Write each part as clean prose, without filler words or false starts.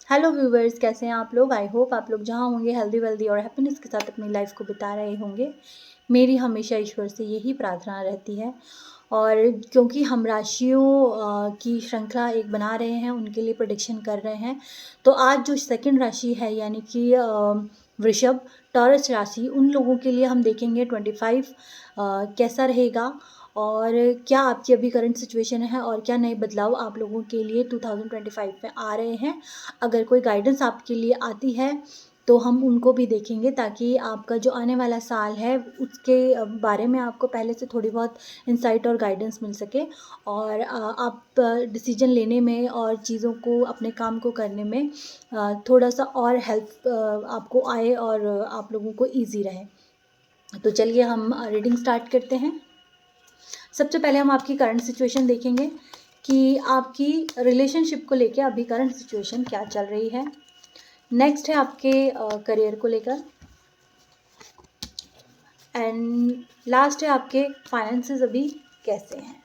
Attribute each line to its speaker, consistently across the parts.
Speaker 1: Hello viewers, कैसे हैं आप लोग। आई होप आप लोग जहाँ होंगे हेल्दी वेल्दी और हैप्पीनेस के साथ अपनी लाइफ को बिता रहे होंगे। मेरी हमेशा ईश्वर से यही प्रार्थना रहती है। और क्योंकि हम राशियों की श्रृंखला एक बना रहे हैं, उनके लिए प्रेडिक्शन कर रहे हैं, तो आज जो सेकंड राशि है यानी कि वृषभ टॉरस राशि, उन लोगों के लिए हम देखेंगे 25 कैसा रहेगा और क्या आपकी अभी करंट सिचुएशन है और क्या नए बदलाव आप लोगों के लिए 2025 में आ रहे हैं। अगर कोई गाइडेंस आपके लिए आती है तो हम उनको भी देखेंगे, ताकि आपका जो आने वाला साल है उसके बारे में आपको पहले से थोड़ी बहुत इंसाइट और गाइडेंस मिल सके और आप डिसीजन लेने में और चीज़ों को, अपने काम को करने में थोड़ा सा और हेल्प आपको आए और आप लोगों को ईजी रहे। तो चलिए हम रीडिंग स्टार्ट करते हैं। सबसे पहले हम आपकी करंट सिचुएशन देखेंगे कि आपकी रिलेशनशिप को लेकर अभी करंट सिचुएशन क्या चल रही है। नेक्स्ट है आपके करियर को लेकर, एंड लास्ट है आपके फाइनेंसेस अभी कैसे हैं।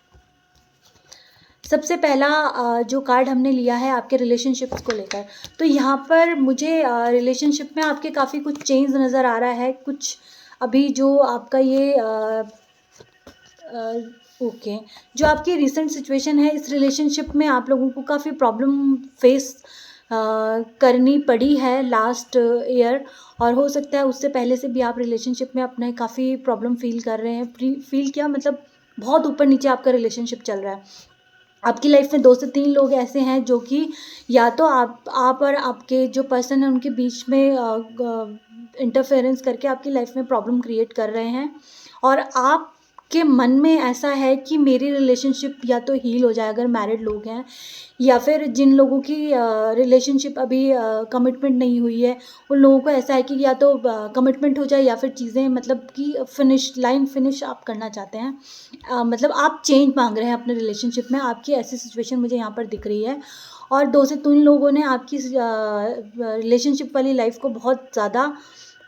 Speaker 1: सबसे पहला जो कार्ड हमने लिया है आपके रिलेशनशिप्स को लेकर, तो यहाँ पर मुझे रिलेशनशिप में आपके काफ़ी कुछ चेंज नज़र आ रहा है। कुछ अभी जो आपका ये ओके जो आपकी रिसेंट सिचुएशन है, इस रिलेशनशिप में आप लोगों को काफ़ी प्रॉब्लम फेस करनी पड़ी है लास्ट ईयर, और हो सकता है उससे पहले से भी आप रिलेशनशिप में अपने काफ़ी प्रॉब्लम फील कर रहे हैं। फील क्या मतलब, बहुत ऊपर नीचे आपका रिलेशनशिप चल रहा है। आपकी लाइफ में 2 से 3 लोग ऐसे हैं जो कि या तो आप और आपके जो पर्सन है उनके बीच में इंटरफेरेंस करके आपकी लाइफ में प्रॉब्लम क्रिएट कर रहे हैं, और आपके मन में ऐसा है कि मेरी रिलेशनशिप या तो हील हो जाए अगर मैरिड लोग हैं, या फिर जिन लोगों की रिलेशनशिप अभी कमिटमेंट नहीं हुई है उन लोगों को ऐसा है कि या तो कमिटमेंट हो जाए या फिर चीज़ें मतलब कि फिनिश आप करना चाहते हैं। मतलब आप चेंज मांग रहे हैं अपने रिलेशनशिप में, आपकी ऐसी सिचुएशन मुझे यहाँ पर दिख रही है। और 2 से 3 लोगों ने आपकी रिलेशनशिप वाली लाइफ को बहुत ज़्यादा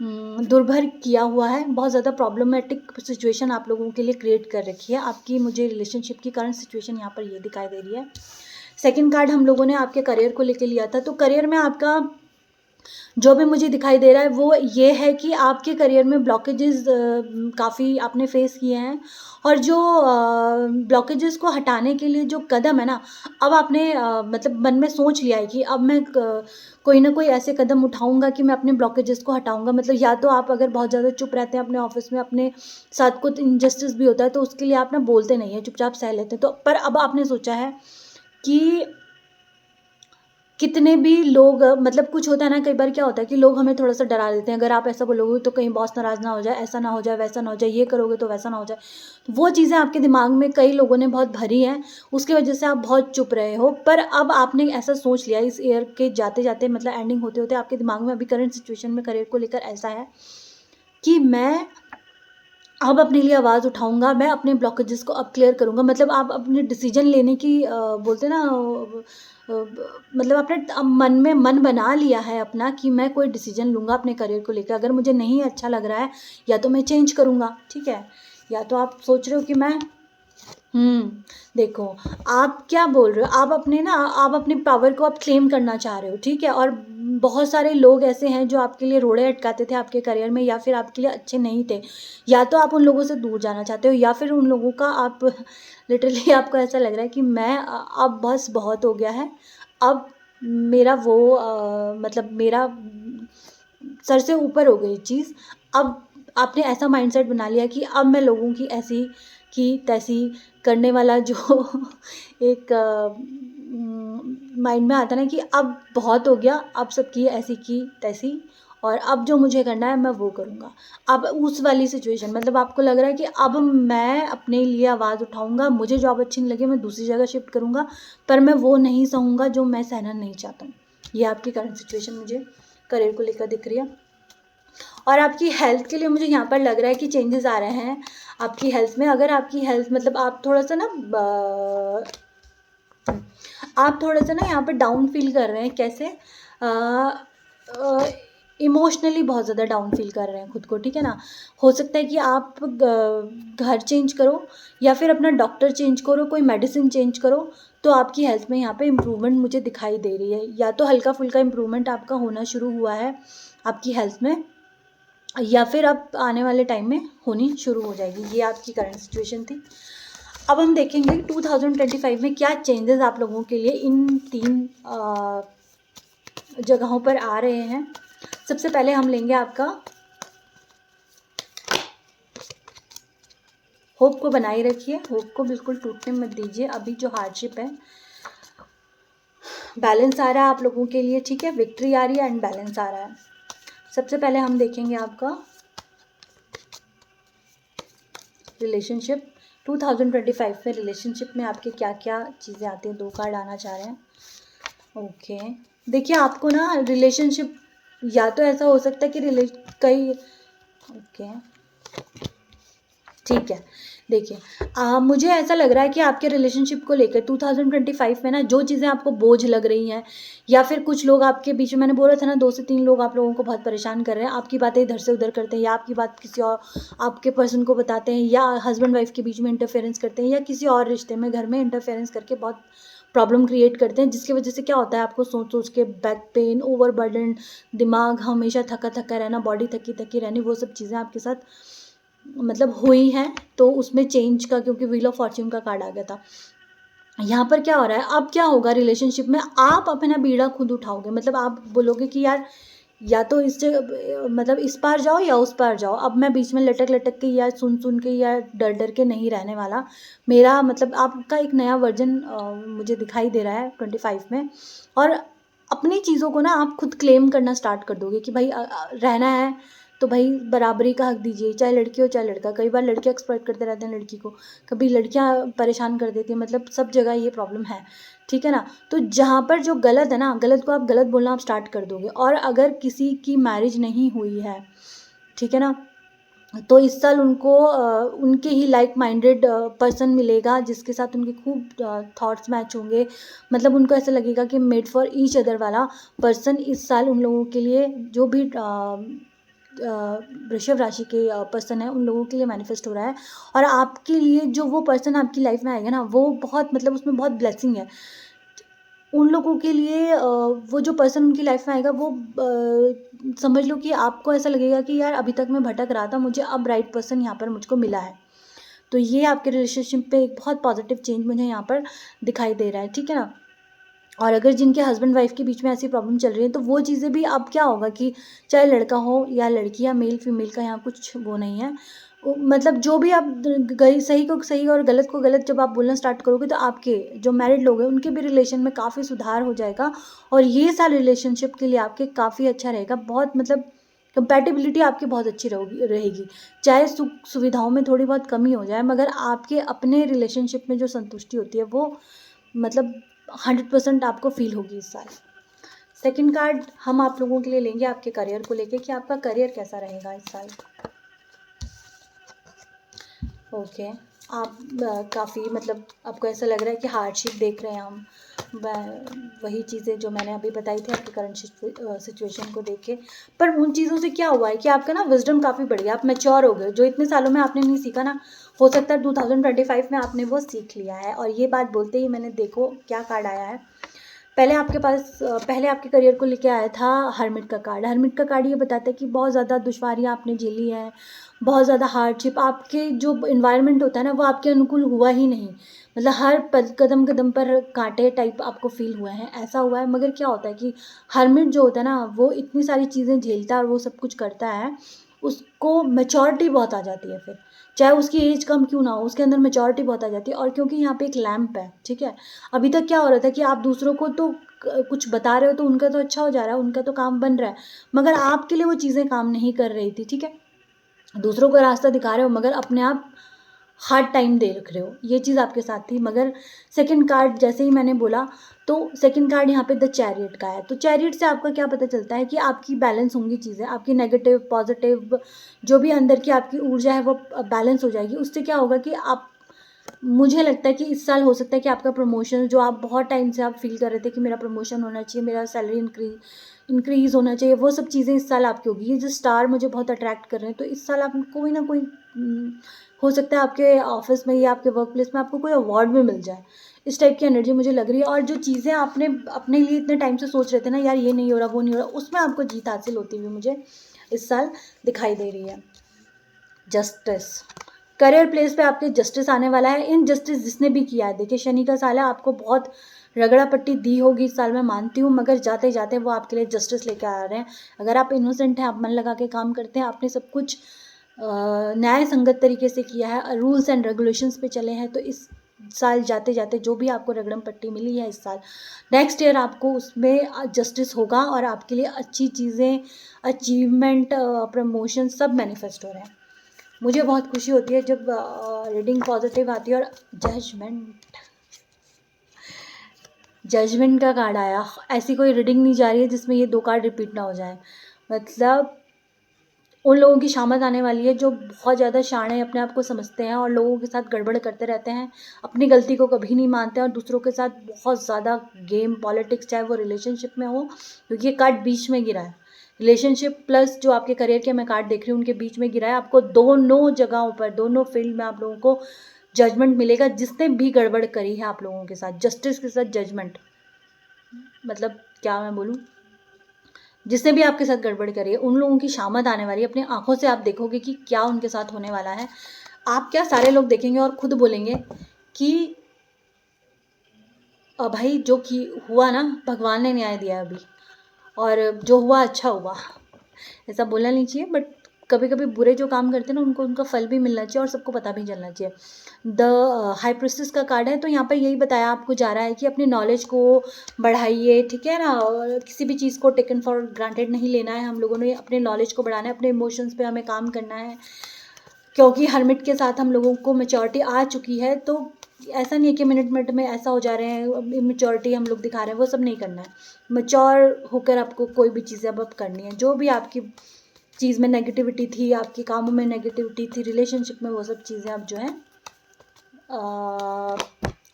Speaker 1: दुर्भर किया हुआ है, बहुत ज़्यादा प्रॉब्लमेटिक सिचुएशन आप लोगों के लिए क्रिएट कर रखी है। आपकी मुझे रिलेशनशिप की करंट सिचुएशन यहाँ पर ये दिखाई दे रही है। सेकंड कार्ड हम लोगों ने आपके करियर को लेके लिया था, तो करियर में आपका जो भी मुझे दिखाई दे रहा है वो ये है कि आपके करियर में ब्लॉकेजेस काफ़ी आपने फेस किए हैं, और जो ब्लॉकेजेस को हटाने के लिए जो कदम है ना, अब आपने मतलब मन में सोच लिया है कि अब मैं कोई ना कोई ऐसे कदम उठाऊंगा कि मैं अपने ब्लॉकेजेस को हटाऊंगा। मतलब या तो आप अगर बहुत ज़्यादा चुप रहते हैं अपने ऑफिस में, अपने साथ कुछ इनजस्टिस भी होता है तो उसके लिए आप ना बोलते नहीं हैं, चुपचाप सह लेते हैं, तो पर अब आपने सोचा है कि कितने भी लोग मतलब कुछ होता है ना, कई बार क्या होता है कि लोग हमें थोड़ा सा डरा देते हैं, अगर आप ऐसा बोलोगे तो कहीं बॉस नाराज़ ना हो जाए, ऐसा ना हो जाए, वैसा ना हो जाए, ये करोगे तो वैसा ना हो जाए। तो वो चीज़ें आपके दिमाग में कई लोगों ने बहुत भरी हैं, उसकी वजह से आप बहुत चुप रहे हो। पर अब आपने ऐसा सोच लिया, इस ईयर के जाते जाते मतलब एंडिंग होते होते आपके दिमाग में अभी करंट सिचुएशन में करियर को लेकर ऐसा है कि मैं अब अपने लिए आवाज़ उठाऊँगा, मैं अपने ब्लॉकेजेस को अब क्लियर करूँगा। मतलब आप अपने डिसीजन लेने की बोलते हैं ना, मतलब आपने अब मन में मन बना लिया है अपना कि मैं कोई डिसीजन लूँगा अपने करियर को लेकर। अगर मुझे नहीं अच्छा लग रहा है या तो मैं चेंज करूँगा, ठीक है, या तो आप सोच रहे हो कि मैं देखो आप क्या बोल रहे हो, आप अपने ना, आप अपनी पावर को आप क्लेम करना चाह रहे हो, ठीक है। और बहुत सारे लोग ऐसे हैं जो आपके लिए रोड़े अटकाते थे आपके करियर में, या फिर आपके लिए अच्छे नहीं थे, या तो आप उन लोगों से दूर जाना चाहते हो, या फिर उन लोगों का आप लिटरली आपको ऐसा लग रहा है कि मैं अब बस बहुत हो गया है, अब मेरा वो मतलब मेरा सर से ऊपर हो गई चीज़। अब आपने ऐसा माइंडसेट बना लिया कि अब मैं लोगों की ऐसी की तैसी करने वाला जो एक माइंड में आता ना कि अब बहुत हो गया, अब सबकी ऐसी की तैसी, और अब जो मुझे करना है मैं वो करूँगा। अब उस वाली सिचुएशन, मतलब आपको लग रहा है कि अब मैं अपने लिए आवाज़ उठाऊँगा, मुझे जॉब अच्छी नहीं लगी मैं दूसरी जगह शिफ्ट करूँगा, पर मैं वो नहीं सहूँगा जो मैं सहना नहीं चाहता हूँ। ये आपकी करंट सिचुएशन मुझे करियर को लेकर दिख रही है। और आपकी हेल्थ के लिए मुझे यहाँ पर लग रहा है कि चेंजेस आ रहे हैं आपकी हेल्थ में। अगर आपकी हेल्थ मतलब आप थोड़ा सा ना यहाँ पर डाउन फील कर रहे हैं, कैसे इमोशनली बहुत ज़्यादा डाउन फील कर रहे हैं खुद को, ठीक है ना। हो सकता है कि आप घर चेंज करो या फिर अपना डॉक्टर चेंज करो, कोई मेडिसिन चेंज करो, तो आपकी हेल्थ में यहाँ पे इम्प्रूवमेंट मुझे दिखाई दे रही है, या तो हल्का फुल्का इम्प्रूवमेंट आपका होना शुरू हुआ है आपकी हेल्थ में, या फिर अब आने वाले टाइम में होनी शुरू हो जाएगी। ये आपकी करंट सिचुएशन थी। अब हम देखेंगे 2025 में क्या चेंजेस आप लोगों के लिए इन 3 जगहों पर आ रहे हैं। सबसे पहले हम लेंगे आपका होप को बनाए रखिए, होप को बिल्कुल टूटने मत दीजिए। अभी जो हार्डशिप है, बैलेंस आ रहा है आप लोगों के लिए, ठीक है, विक्ट्री आ रही है एंड बैलेंस आ रहा है। सबसे पहले हम देखेंगे आपका रिलेशनशिप 2025 में। रिलेशनशिप में आपके क्या क्या चीज़ें आती हैं, 2 कार्ड आना चाह रहे हैं। ओके, देखिए आपको ना रिलेशनशिप, या तो ऐसा हो सकता है कि कई, ओके ठीक है, देखिए मुझे ऐसा लग रहा है कि आपके रिलेशनशिप को लेकर 2025 में ना जो चीज़ें आपको बोझ लग रही हैं, या फिर कुछ लोग आपके बीच में, मैंने बोला था ना 2 से 3 लोग आप लोगों को बहुत परेशान कर रहे हैं, आपकी बातें इधर से उधर करते हैं, या आपकी बात किसी और आपके पर्सन को बताते हैं, या हस्बैंड वाइफ के बीच में इंटरफेरेंस करते हैं, या किसी और रिश्ते में घर में इंटरफेरेंस करके बहुत प्रॉब्लम क्रिएट करते हैं, जिसकी वजह से क्या होता है, आपको सोच सोच के बैक पेन, ओवरबर्डन, दिमाग हमेशा थका थका रहना, बॉडी थकी थकी रहनी, वो सब चीज़ें आपके साथ मतलब हुई हैं। तो उसमें चेंज का, क्योंकि व्हील ऑफ फॉर्च्यून का कार्ड आ गया था, यहाँ पर क्या हो रहा है, अब क्या होगा रिलेशनशिप में, आप अपना बीड़ा खुद उठाओगे। मतलब आप बोलोगे कि यार या तो इस मतलब इस पार जाओ या उस पार जाओ, अब मैं बीच में लटक लटक के या सुन सुन के या डर डर के नहीं रहने वाला। मेरा मतलब आपका एक नया वर्जन मुझे दिखाई दे रहा है 25 में, और अपनी चीज़ों को ना आप खुद क्लेम करना स्टार्ट कर दोगे कि भाई रहना है तो भाई बराबरी का हक दीजिए, चाहे लड़की हो चाहे लड़का। कई बार लड़कियाँ एक्सप्लॉइट करते रहते हैं लड़की को, कभी लड़कियाँ परेशान कर देती हैं, मतलब सब जगह ये प्रॉब्लम है, ठीक है ना। तो जहाँ पर जो गलत है ना, गलत को आप गलत बोलना आप स्टार्ट कर दोगे। और अगर किसी की मैरिज नहीं हुई है, ठीक है ना, तो इस साल उनको उनके ही लाइक माइंडेड पर्सन मिलेगा, जिसके साथ उनके खूब थॉट्स मैच होंगे। मतलब उनको ऐसा लगेगा कि मेड फॉर ईच अदर वाला पर्सन इस साल उन लोगों के लिए, जो भी वृषभ राशि के पर्सन है उन लोगों के लिए मैनिफेस्ट हो रहा है। और आपके लिए जो वो पर्सन आपकी लाइफ में आएगा ना, वो बहुत मतलब उसमें बहुत ब्लेसिंग है उन लोगों के लिए। वो जो पर्सन उनकी लाइफ में आएगा, वो समझ लो कि आपको ऐसा लगेगा कि यार अभी तक मैं भटक रहा था, मुझे अब राइट पर्सन यहाँ पर मुझको मिला है। तो ये आपके रिलेशनशिप पे एक बहुत पॉजिटिव चेंज मुझे यहाँ पर दिखाई दे रहा है, ठीक है ना। और अगर जिनके हस्बैंड वाइफ के बीच में ऐसी प्रॉब्लम चल रही है, तो वो चीज़ें भी अब क्या होगा कि चाहे लड़का हो या लड़की, या मेल फीमेल का यहाँ कुछ वो नहीं है। मतलब जो भी आप सही को सही और गलत को गलत जब आप बोलना स्टार्ट करोगे, तो आपके जो मैरिड लोग हैं उनके भी रिलेशन में काफ़ी सुधार हो जाएगा। और ये साल रिलेशनशिप के लिए आपके काफ़ी अच्छा रहेगा। बहुत मतलब कंपैटिबिलिटी आपकी बहुत अच्छी रहेगी। चाहे सुख सुविधाओं में थोड़ी बहुत कमी हो जाए, मगर आपके अपने रिलेशनशिप में जो संतुष्टि होती है वो मतलब 100% आपको फील होगी इस साल। सेकंड कार्ड हम आप लोगों के लिए लेंगे आपके करियर को लेके कि आपका करियर कैसा रहेगा इस साल। ओके, आप काफ़ी मतलब आपको ऐसा लग रहा है कि हार्डशिप देख रहे हैं हम, वही चीज़ें जो मैंने अभी बताई थी आपके करंट सिचुएशन को देख के। पर उन चीज़ों से क्या हुआ है कि आपका ना विजडम काफ़ी बढ़ गया, आप मैच्योर हो गए। जो इतने सालों में आपने नहीं सीखा ना, हो सकता है 2025 में आपने वो सीख लिया है। और ये बात बोलते ही मैंने देखो क्या कार्ड आया है। पहले आपके पास पहले आपके करियर को लेके आया था हर्मिट का कार्ड। हर्मिट का कार्ड ये बताता है कि बहुत ज़्यादा दुश्वारियाँ आपने झेली हैं, बहुत ज़्यादा हार्डशिप, आपके जो इन्वायरमेंट होता है ना वो आपके अनुकूल हुआ ही नहीं। मतलब हर कदम कदम पर कांटे टाइप आपको फील हुए हैं, ऐसा हुआ है। मगर क्या होता है कि हर्मिट जो होता है ना, वो इतनी सारी चीज़ें झेलता है और वो सब कुछ करता है, उसको मैच्योरिटी बहुत आ जाती है। फिर चाहे उसकी एज कम क्यों ना हो, उसके अंदर मैच्योरिटी बहुत आ जाती है। और क्योंकि यहाँ पे एक लैंप है, ठीक है, अभी तक क्या हो रहा था कि आप दूसरों को तो कुछ बता रहे हो तो उनका तो अच्छा हो जा रहा है, उनका तो काम बन रहा है, मगर आपके लिए वो चीज़ें काम नहीं कर रही थी, ठीक है। दूसरों को रास्ता दिखा रहे हो मगर अपने आप हार्ड टाइम दे रख रहे हो, ये चीज़ आपके साथ थी। मगर सेकंड कार्ड जैसे ही मैंने बोला, तो सेकंड कार्ड यहाँ पे द चैरियट का है। तो चैरियट से आपका क्या पता चलता है कि आपकी बैलेंस होंगी चीज़ें, आपकी नेगेटिव पॉजिटिव जो भी अंदर की आपकी ऊर्जा है वो बैलेंस हो जाएगी। उससे क्या होगा कि आप, मुझे लगता है कि इस साल हो सकता है कि आपका प्रमोशन, जो आप बहुत टाइम से आप फील कर रहे थे कि मेरा प्रमोशन होना चाहिए, मेरा सैलरी इंक्रीज़ होना चाहिए, वो सब चीज़ें इस साल आपकी होगी। ये जो स्टार मुझे बहुत अट्रैक्ट कर रहे हैं, तो इस साल आप कोई ना कोई हो सकता है आपके ऑफिस में या आपके वर्क प्लेस में आपको कोई अवार्ड भी मिल जाए। इस टाइप की एनर्जी मुझे लग रही है। और जो चीज़ें आपने अपने लिए इतने टाइम से सोच रहे थे ना, यार ये नहीं हो रहा, वो नहीं हो रहा, उसमें आपको जीत हासिल होती हुई मुझे इस साल दिखाई दे रही है। जस्टिस, करियर प्लेस पे आपके जस्टिस आने वाला है। इनजस्टिस जिसने भी किया है, देखिए शनि का साल है, आपको बहुत रगड़ा पट्टी दी होगी इस साल, मैं मानती हूँ, मगर जाते जाते वो आपके लिए जस्टिस लेके आ रहे हैं। अगर आप इनोसेंट हैं, आप मन लगा के काम करते हैं, आपने सब कुछ न्याय संगत तरीके से किया है, रूल्स एंड रेगुलेशंस पे चले हैं, तो इस साल जाते जाते जो भी आपको रगड़म पट्टी मिली है इस साल, नेक्स्ट ईयर आपको उसमें जस्टिस होगा और आपके लिए अच्छी चीज़ें, अचीवमेंट, प्रमोशन सब मैनिफेस्ट हो रहे हैं। मुझे बहुत खुशी होती है जब रीडिंग पॉजिटिव आती है। और जजमेंट का कार्ड आया। ऐसी कोई रीडिंग नहीं जा रही है जिसमें ये 2 कार्ड रिपीट ना हो जाए। मतलब उन लोगों की शामत आने वाली है जो बहुत ज़्यादा शाणे अपने आप को समझते हैं और लोगों के साथ गड़बड़ करते रहते हैं, अपनी गलती को कभी नहीं मानते और दूसरों के साथ बहुत ज़्यादा गेम, पॉलिटिक्स, चाहे वो रिलेशनशिप में हो, क्योंकि ये कार्ड बीच में गिरा है। रिलेशनशिप प्लस जो आपके करियर के मैं कार्ड देख रही हूँ उनके बीच में गिरा है। आपको दोनों जगहों पर, दोनों फील्ड में आप लोगों को जजमेंट मिलेगा। जिसने भी गड़बड़ करी है आप लोगों के साथ, जस्टिस के साथ जजमेंट, मतलब क्या मैं बोलूँ, जिसने भी आपके साथ गड़बड़ करी है उन लोगों की शामत आने वाली है। अपनी आंखों से आप देखोगे कि क्या उनके साथ होने वाला है। आप क्या, सारे लोग देखेंगे और खुद बोलेंगे कि भाई जो कि हुआ ना, भगवान ने न्याय दिया अभी, और जो हुआ अच्छा हुआ। ऐसा बोलना नहीं चाहिए, बट कभी कभी बुरे जो काम करते हैं ना उनको उनका फल भी मिलना चाहिए और सबको पता भी चलना चाहिए। द हाई प्रिस्टेस का कार्ड है, तो यहाँ पर यही बताया आपको जा रहा है कि अपनी नॉलेज को बढ़ाइए, ठीक है ना। और किसी भी चीज़ को टेकन फॉर ग्रांटेड नहीं लेना है, हम लोगों ने अपने नॉलेज को बढ़ाना है, अपने इमोशंस पे हमें काम करना है, क्योंकि हर्मिट के साथ हम लोगों को मैच्योरिटी आ चुकी है। तो ऐसा नहीं है कि मिनट मिनट में ऐसा हो जा रहे हैं, मैच्योरिटी हम लोग दिखा रहे हैं, वो सब नहीं करना है। मैच्योर होकर आपको कोई भी चीज़ें अब करनी है। जो भी आपकी चीज़ में नेगेटिविटी थी, आपके कामों में नेगेटिविटी थी, रिलेशनशिप में, वो सब चीज़ें अब जो है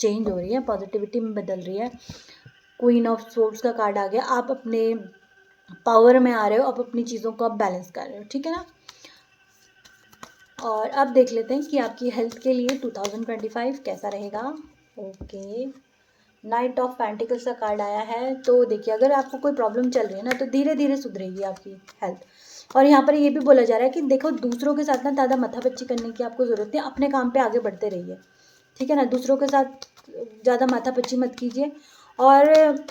Speaker 1: चेंज हो रही है, पॉजिटिविटी में बदल रही है। क्वीन ऑफ सोर्ड्स का कार्ड आ गया। आप अपने पावर में आ रहे हो, आप अपनी चीज़ों को आप बैलेंस कर रहे हो, ठीक है ना। और अब देख लेते हैं कि आपकी हेल्थ के लिए 2025 कैसा रहेगा। ओके, नाइट ऑफ पेंटिकल्स का कार्ड आया है। तो देखिए, अगर आपको कोई प्रॉब्लम चल रही है ना, तो धीरे धीरे सुधरेगी आपकी हेल्थ। और यहाँ पर ये भी बोला जा रहा है कि देखो, दूसरों के साथ ना ज़्यादा माथापच्ची करने की आपको ज़रूरत नहीं, अपने काम पे आगे बढ़ते रहिए, ठीक है ना। दूसरों के साथ ज़्यादा माथापच्ची मत कीजिए। और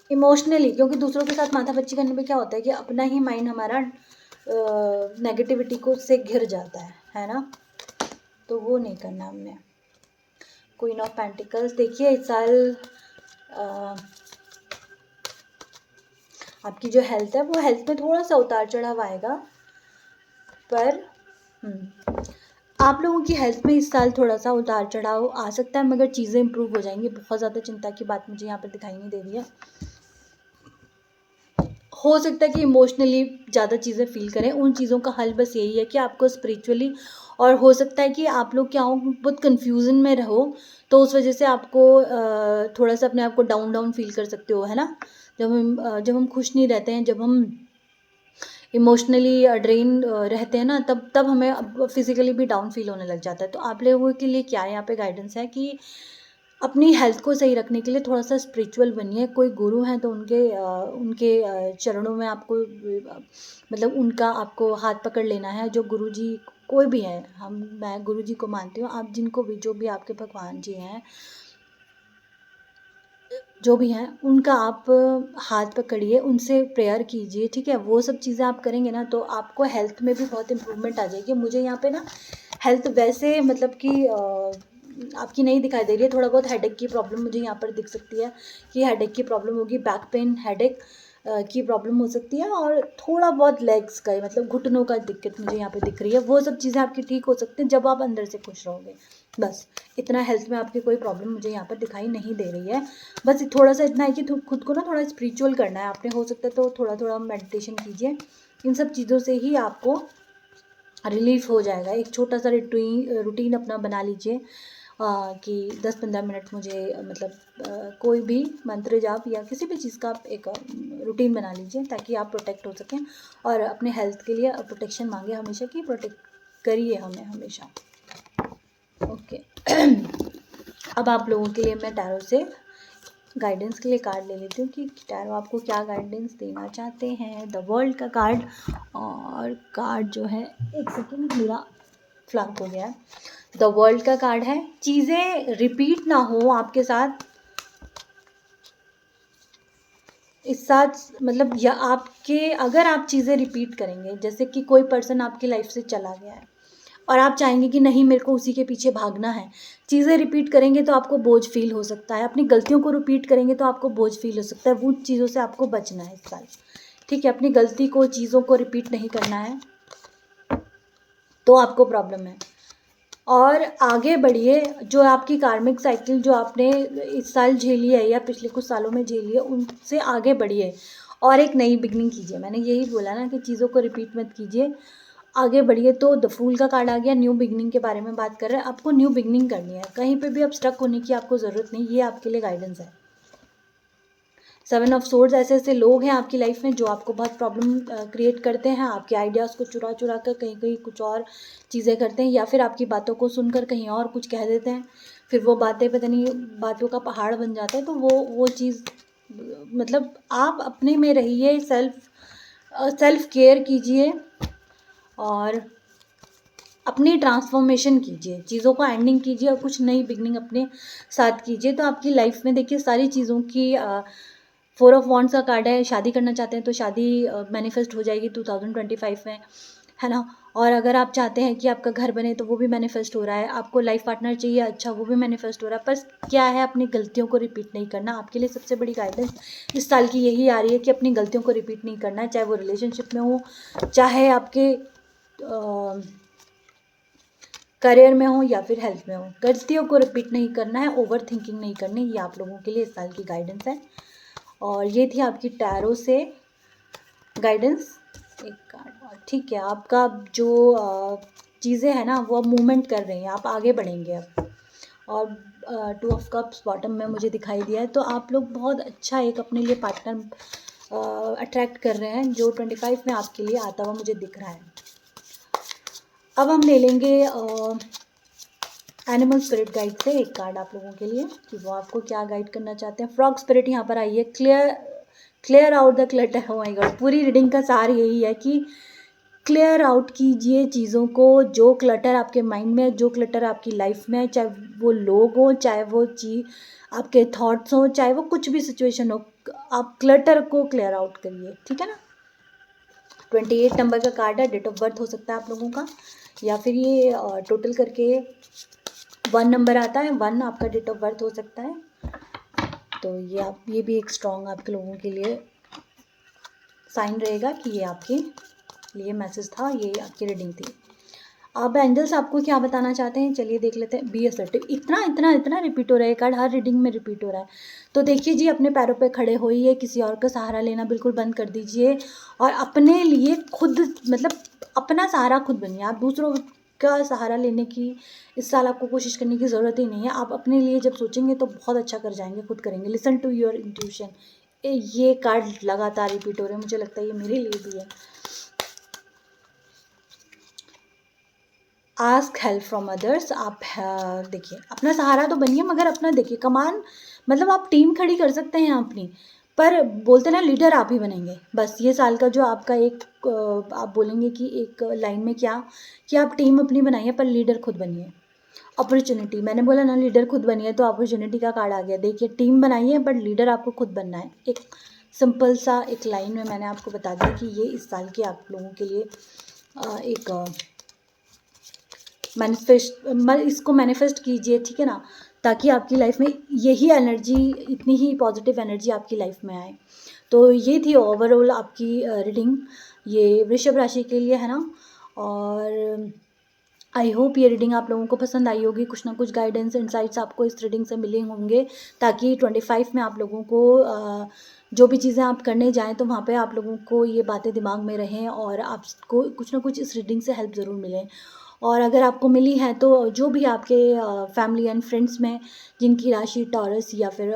Speaker 1: इमोशनली, क्योंकि दूसरों के साथ माथापच्ची करने पे क्या होता है कि अपना ही माइंड हमारा नेगेटिविटी को से घिर जाता है ना। तो वो नहीं करना हमने। क्वीन ऑफ पेंटिकल्स, देखिए इस साल आपकी जो हेल्थ है वो हेल्थ में थोड़ा सा उतार चढ़ाव आएगा, पर आप लोगों की हेल्थ में इस साल थोड़ा सा उतार चढ़ाव आ सकता है, मगर चीज़ें इंप्रूव हो जाएंगी। बहुत ज़्यादा चिंता की बात मुझे यहाँ पर दिखाई नहीं दे रही है। हो सकता है कि इमोशनली ज़्यादा चीज़ें फील करें, उन चीज़ों का हल बस यही है कि आपको स्पिरिचुअली, और हो सकता है कि आप लोग क्या हो, बहुत कन्फ्यूज़न में रहो, तो उस वजह से आपको थोड़ा सा अपने आप को डाउन डाउन फील कर सकते हो, है ना। जब हम खुश नहीं रहते हैं, जब हम इमोशनली ड्रेन रहते हैं ना, तब हमें फिज़िकली भी डाउन फील होने लग जाता है। तो आप लोगों के लिए क्या यहाँ पे गाइडेंस है कि अपनी हेल्थ को सही रखने के लिए थोड़ा सा स्पिरिचुअल बनिए। कोई गुरु हैं तो उनके चरणों में आपको मतलब उनका आपको हाथ पकड़ लेना है। जो गुरु जी कोई भी है, मैं गुरु जी को मानती हूँ, आप जिनको भी, जो भी आपके भगवान जी हैं, जो भी हैं, उनका आप हाथ पकड़िए, उनसे प्रेयर कीजिए, ठीक है। वो सब चीज़ें आप करेंगे ना तो आपको हेल्थ में भी बहुत इम्प्रूवमेंट आ जाएगी। मुझे यहाँ पे ना हेल्थ वैसे मतलब कि आपकी नहीं दिखाई दे रही है। थोड़ा बहुत हेडेक की प्रॉब्लम मुझे यहाँ पर दिख सकती है कि हेडेक की प्रॉब्लम होगी, बैक पेन, हेडेक की प्रॉब्लम हो सकती है, और थोड़ा बहुत लेग्स का, मतलब घुटनों का दिक्कत मुझे यहाँ पे दिख रही है। वो सब चीज़ें आपकी ठीक हो सकती हैं जब आप अंदर से खुश रहोगे। बस इतना हेल्थ में आपकी कोई प्रॉब्लम मुझे यहाँ पर दिखाई नहीं दे रही है। बस थोड़ा सा इतना है कि खुद को ना थोड़ा स्पिरिचुअल करना है आपने। हो सकता है तो थोड़ा थोड़ा मेडिटेशन कीजिए। इन सब चीज़ों से ही आपको रिलीफ हो जाएगा। एक छोटा सा रूटीन अपना बना लीजिए कि 10-15 मिनट मुझे मतलब कोई भी मंत्र जाप या किसी भी चीज़ का आप एक रूटीन बना लीजिए, ताकि आप प्रोटेक्ट हो सकें। और अपने हेल्थ के लिए प्रोटेक्शन मांगे हमेशा, कि प्रोटेक्ट करिए हमें हमेशा। ओके अब आप लोगों के लिए मैं टैरो से गाइडेंस के लिए कार्ड ले लेती हूँ कि टैरो आपको क्या गाइडेंस देना चाहते हैं। द वर्ल्ड का कार्ड, और कार्ड जो है, एक सेकेंड मेरा फ्लंक हो गया है। द वर्ल्ड का कार्ड है, चीज़ें रिपीट ना हो आपके साथ इस साथ, मतलब या आपके, अगर आप चीज़ें रिपीट करेंगे, जैसे कि कोई पर्सन आपकी लाइफ से चला गया है और आप चाहेंगे कि नहीं मेरे को उसी के पीछे भागना है, चीज़ें रिपीट करेंगे तो आपको बोझ फील हो सकता है, अपनी गलतियों को रिपीट करेंगे तो आपको बोझ फील हो सकता है। वो चीज़ों से आपको बचना है इस साल, ठीक है। अपनी गलती को, चीज़ों को रिपीट नहीं करना है तो आपको प्रॉब्लम है। और आगे बढ़िए, जो आपकी कार्मिक साइकिल जो आपने इस साल झेली है या पिछले कुछ सालों में झेली है, उनसे आगे बढ़िए और एक नई बिगनिंग कीजिए। मैंने यही बोला ना कि चीज़ों को रिपीट मत कीजिए, आगे बढ़िए। तो द फूल का कार्ड आ गया, न्यू बिगनिंग के बारे में बात कर रहे हैं। आपको न्यू बिगनिंग करनी है, कहीं पे भी अब स्टक होने की आपको ज़रूरत नहीं, ये आपके लिए गाइडेंस है। 7 ऑफ सोर्ड्स, ऐसे ऐसे लोग हैं आपकी लाइफ में जो आपको बहुत प्रॉब्लम क्रिएट करते हैं, आपके आइडियाज़ को चुरा चुरा कर कहीं कहीं कुछ और चीज़ें करते हैं, या फिर आपकी बातों को सुनकर कहीं और कुछ कह देते हैं, फिर वो बातें पता नहीं बातों का पहाड़ बन जाता है। तो वो चीज़, मतलब आप अपने में रहिए, सेल्फ केयर कीजिए और अपनी ट्रांसफॉर्मेशन कीजिए, चीज़ों को एंडिंग कीजिए और कुछ नई बिगनिंग अपने साथ कीजिए। तो आपकी लाइफ में देखिए सारी चीज़ों की 4 ऑफ वॉन्ड्स का कार्ड है। शादी करना चाहते हैं तो शादी मैनिफेस्ट हो जाएगी 2025 में, है ना। और अगर आप चाहते हैं कि आपका घर बने तो वो भी मैनिफेस्ट हो रहा है। आपको लाइफ पार्टनर चाहिए, अच्छा, वो भी मैनिफेस्ट हो रहा है। पर क्या है, अपनी गलतियों को रिपीट नहीं करना। आपके लिए सबसे बड़ी गाइडेंस इस साल की यही आ रही है कि अपनी गलतियों को रिपीट नहीं करना है, चाहे वो रिलेशनशिप में हो, चाहे आपके करियर में हो या फिर हेल्थ में हो। गलतियों को रिपीट नहीं करना है, ओवर थिंकिंग नहीं करनी। ये आप लोगों के लिए इस साल की गाइडेंस है। और ये थी आपकी टैरो से गाइडेंस। एक कार्ड और, ठीक है। आपका जो चीज़ें हैं ना वो अब मूवमेंट कर रही हैं, आप आगे बढ़ेंगे अब। और 2 ऑफ कप्स बॉटम में मुझे दिखाई दिया है। तो आप लोग बहुत अच्छा एक अपने लिए पार्टनर अट्रैक्ट कर रहे हैं जो 25 में आपके लिए आता हुआ मुझे दिख रहा है। अब हम ले लेंगे एनिमल स्पिरिट गाइड से एक कार्ड आप लोगों के लिए कि वो आपको क्या गाइड करना चाहते हैं। फ्रॉग स्पिरिट यहाँ पर आई है। Clear out the clutter. हो माय गॉड, पूरी रीडिंग का सार यही है कि क्लियर आउट कीजिए चीज़ों को, जो क्लटर आपके माइंड में है, जो क्लटर आपकी लाइफ में है, चाहे वो लोग हों, चाहे वो चीज़ आपके थॉट्स हों, चाहे वो कुछ भी सिचुएशन हो, आप क्लटर को क्लियर आउट करिए, ठीक है ना। 28 नंबर का कार्ड है। डेट ऑफ बर्थ हो सकता है आप लोगों का, या फिर ये टोटल करके 1 नंबर आता है, 1 आपका डेट ऑफ बर्थ हो सकता है। तो ये भी एक स्ट्रॉन्ग आपके लोगों के लिए साइन रहेगा कि ये आपके लिए मैसेज था, ये आपकी रीडिंग थी। अब एंजल्स आपको क्या बताना चाहते हैं, चलिए देख लेते हैं। Be assertive. इतना इतना इतना रिपीट हो रहा है कार्ड, हर रीडिंग में रिपीट हो रहा है। तो देखिए जी, अपने पैरों पे खड़े होइए, किसी और का सहारा लेना बिल्कुल बंद कर दीजिए और अपने लिए खुद, मतलब अपना सहारा खुद बनिए। आप दूसरों का सहारा लेने की इस साल आपको कोशिश करने की ज़रूरत ही नहीं है। आप अपने लिए जब सोचेंगे तो बहुत अच्छा कर जाएंगे, खुद करेंगे। Listen to your intuition. ये कार्ड लगातार रिपीट हो रहे हैं, मुझे लगता है ये मेरे लिए भी है। Ask help from others. आप देखिए, अपना सहारा तो बनिए, मगर अपना देखिए कमान, मतलब आप टीम खड़ी कर सकते हैं अपनी, पर बोलते ना लीडर आप ही बनेंगे। बस ये साल का जो आपका एक आप बोलेंगे कि एक लाइन में क्या, कि आप टीम अपनी बनाइए पर लीडर खुद बनिए। अपॉर्चुनिटी, मैंने बोला ना लीडर खुद बनिए, तो अपॉर्चुनिटी का कार्ड आ गया। देखिए, टीम बनाइए बट लीडर आपको खुद बनना है। एक सिंपल सा एक लाइन में मैंने आपको बता दिया कि ये इस साल के आप लोगों के लिए एक इसको मैनिफेस्ट कीजिए, ठीक है ना, ताकि आपकी लाइफ में यही एनर्जी, इतनी ही पॉजिटिव एनर्जी आपकी लाइफ में आए। तो ये थी ओवरऑल आपकी रीडिंग, ये वृषभ राशि के लिए है ना। और आई होप ये रीडिंग आप लोगों को पसंद आई होगी। कुछ ना कुछ गाइडेंस, इंसाइट्स आपको इस रीडिंग से मिले होंगे, ताकि 25 में आप लोगों को जो भी चीज़ें आप करने जाएं तो वहाँ पे आप लोगों को ये बातें दिमाग में रहें और आपको कुछ ना कुछ इस रीडिंग से हेल्प ज़रूर मिले। और अगर आपको मिली है तो जो भी आपके फैमिली एंड फ्रेंड्स में जिनकी राशि टॉरस या फिर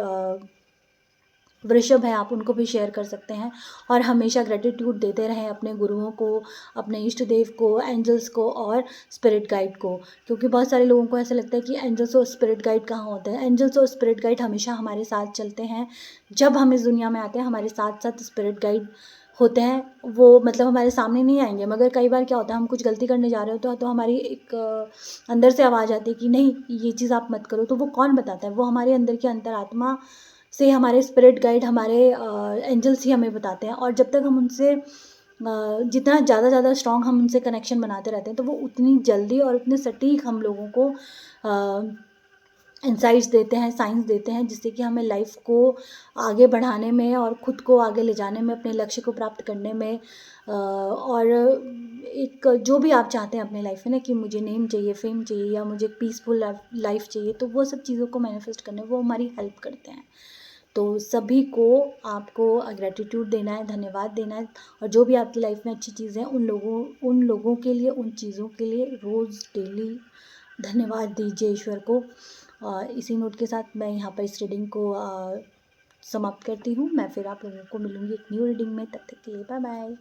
Speaker 1: वृषभ है, आप उनको भी शेयर कर सकते हैं। और हमेशा ग्रेटिट्यूड देते रहें अपने गुरुओं को, अपने इष्ट देव को, एंजल्स को और स्पिरिट गाइड को, क्योंकि बहुत सारे लोगों को ऐसा लगता है कि एंजल्स और स्पिरिट गाइड कहाँ होते हैं। एंजल्स और स्पिरिट गाइड हमेशा हमारे साथ चलते हैं। जब हम इस दुनिया में आते हैं हमारे साथ साथ स्पिरिट गाइड होते हैं। वो मतलब हमारे सामने नहीं आएंगे, मगर कई बार क्या होता है, हम कुछ गलती करने जा रहे होते हैं तो हमारी एक अंदर से आवाज़ आती है कि नहीं, ये चीज़ आप मत करो। तो वो कौन बताता है? वो हमारे अंदर की अंतरात्मा से हमारे स्पिरिट गाइड, हमारे एंजल्स ही हमें बताते हैं। और जब तक हम उनसे जितना ज़्यादा स्ट्रॉन्ग हम उनसे कनेक्शन बनाते रहते हैं, तो वो उतनी जल्दी और उतने सटीक हम लोगों को इंसाइट्स देते हैं, साइंस देते हैं, जिससे कि हमें लाइफ को आगे बढ़ाने में और ख़ुद को आगे ले जाने में, अपने लक्ष्य को प्राप्त करने में और एक जो भी आप चाहते हैं अपने लाइफ में ना, कि मुझे नेम चाहिए, फेम चाहिए, या मुझे पीसफुल लाइफ चाहिए, तो वो सब चीज़ों को मैनिफेस्ट करने वो हमारी हेल्प करते हैं। तो सभी को आपको ग्रैटिट्यूड देना है, धन्यवाद देना है। और जो भी आपकी लाइफ में अच्छी चीज़ें हैं, उन लोगों के लिए, उन चीज़ों के लिए रोज़ डेली धन्यवाद दीजिए ईश्वर को। इसी नोट के साथ मैं यहाँ पर इस रीडिंग को समाप्त करती हूँ। मैं फिर आप लोगों को मिलूँगी एक न्यू रीडिंग में। तब तक के लिए बाय बाय।